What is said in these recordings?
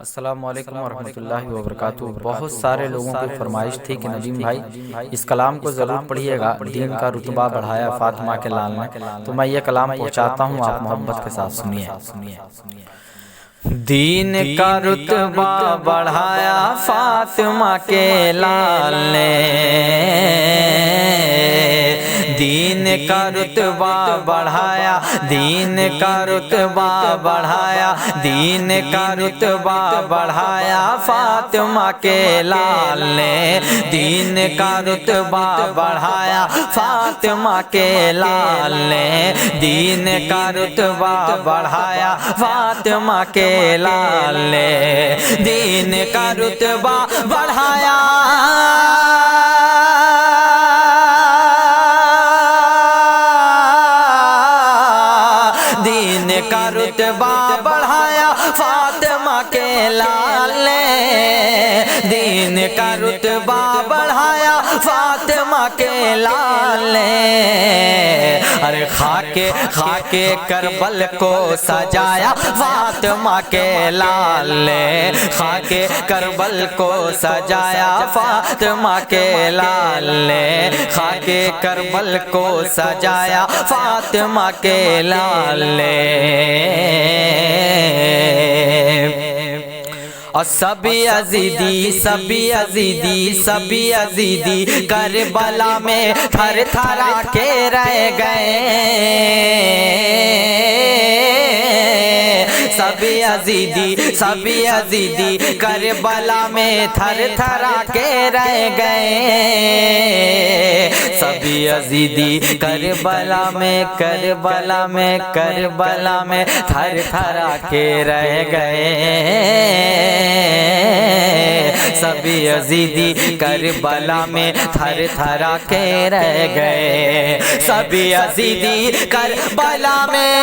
السلام علیکم ورحمۃ اللہ وبرکاتہ۔ بہت سارے لوگوں کی فرمائش تھی کہ ندیم بھائی اس کلام کو ضرور پڑھیے گا، دین کا رتبہ بڑھایا فاطمہ کے لال نے، تو میں یہ کلام پہنچاتا ہوں، آپ محبت کے ساتھ سنیے۔ دین کا رتبہ بڑھایا فاطمہ کے لال نے، دین کا رتبہ بڑھایا، دین کا رتبہ بڑھایا، دین کا رتبہ بڑھایا فاطمہ کے لال نے، دین کا رتبہ بڑھایا فاطمہ کے لال نے، دین کا رتبہ بڑھایا فاطمہ کے لال نے، دین کا رتبہ بڑھایا کا رتبہ بڑھایا فاطمہ کے لال نے، دین کا رتبہ بڑھایا فاطمہ کے لال نے، ارے خاک کربل کو سجایا فاطمہ کے لال نے، خاک کربل کو سجایا فاطمہ کے لال نے، خاک کربل کو سجایا فاطمہ کے لال نے، اور سبھی یزیدی کربلا میں تھر تھرا کے رہ گئے، سبھی یزیدی کربلا میں تھر تھرا کے رہ گئے، سبھی یزیدی کربلا میں تھر تھرا کے رہ گئے، سبھی یزیدی کربلا میں تھر تھرا کے رہ گئے، سبھی یزیدی کربلا میں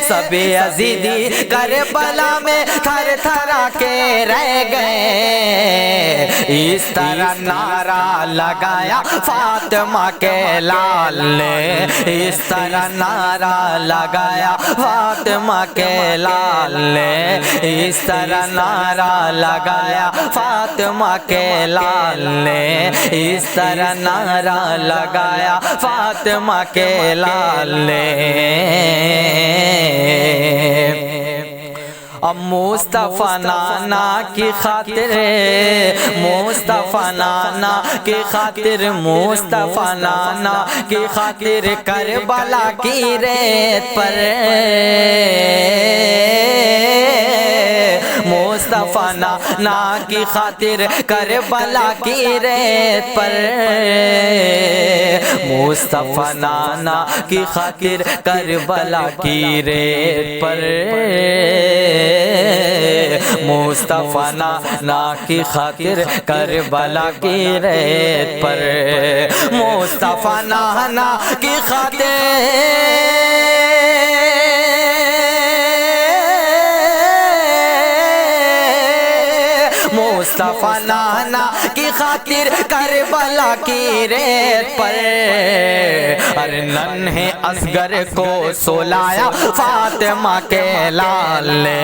سبھی یزیدی کربلا میں تھر تھرا کے رہ گئے، اس طرح نعرہ لگایا فاطمہ کے لال نے، اس طرح نعرہ لگایا فاطمہ کے لال نے، اس طرح نعرہ لگایا فاطمہ کے لال نے، اس طرح نعرہ لگایا فاطمہ کے لال نے، اب مصطفیٰ نانا کی خاطر، مصطفیٰ نانا کی خاطر، مصطفیٰ نانا کی خاطر کربلا کی ریت پر، مصطفیٰ نانا کی خاطر کربلا کی ریت پر، مصطفیٰ نانا کی خاطر کربلا کی ریت پر، مصطفیٰ نانا کی خاطر کربلا کی ریت پر، مصطفیٰ نانا کی خاطر مصطفیٰ نانا کی خاطر کربلا کی ریت پر، ارے ننھے اصغر کو سلایا فاطمہ کے لال نے،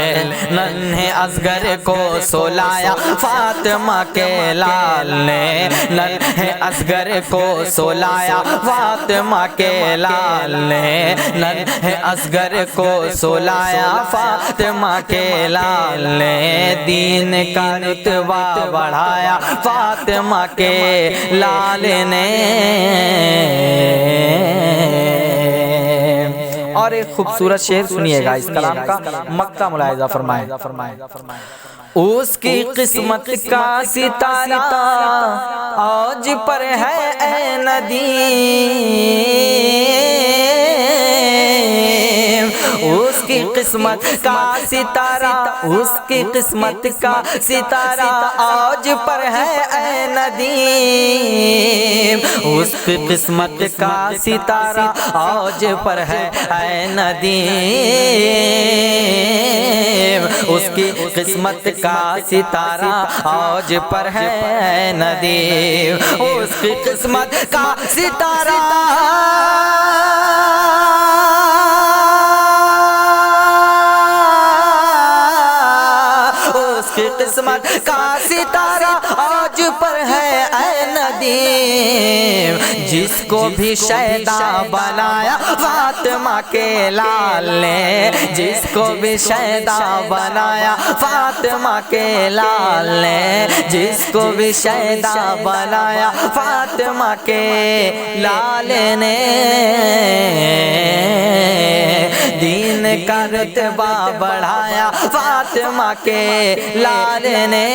ننھے اصغر کو سلایا فاطمہ کے لال نے، ننھے اصغر کو سلایا فاطمہ کے لال نے، ننھے اصغر کو سلایا فاطمہ کے لال نے، دین کا رتبہ بڑھایا فاطمہ کے لال نے، اور ایک خوبصورت شعر سنیے گا اس کلام کا، مقطع ملاحظہ فرمائیں، اس کی قسمت کا ستارہ آج پر ہے اے ندیم، اس کی کی قسمت کا ستارہ، اس کی قسمت کا ستارہ آج پر ہے اے ندیم، اس کی قسمت کا ستارہ آج پر ہے اے ندیم، اس کی قسمت کا ستارہ آج پر ہے اے ندیم، اس کی قسمت کا ستارہ کی قسمت کا ستارہ آج پر ہے اے ندیم، جس کو بھی شیدا بنایا فاطمہ کے لال نے، جس کو بھی شیدا بنایا فاطمہ کے لال نے، جس کو بھی شیدا بنایا فاطمہ کے لال نے، دین کا رتبہ بڑھایا فاطمہ کے لال نے۔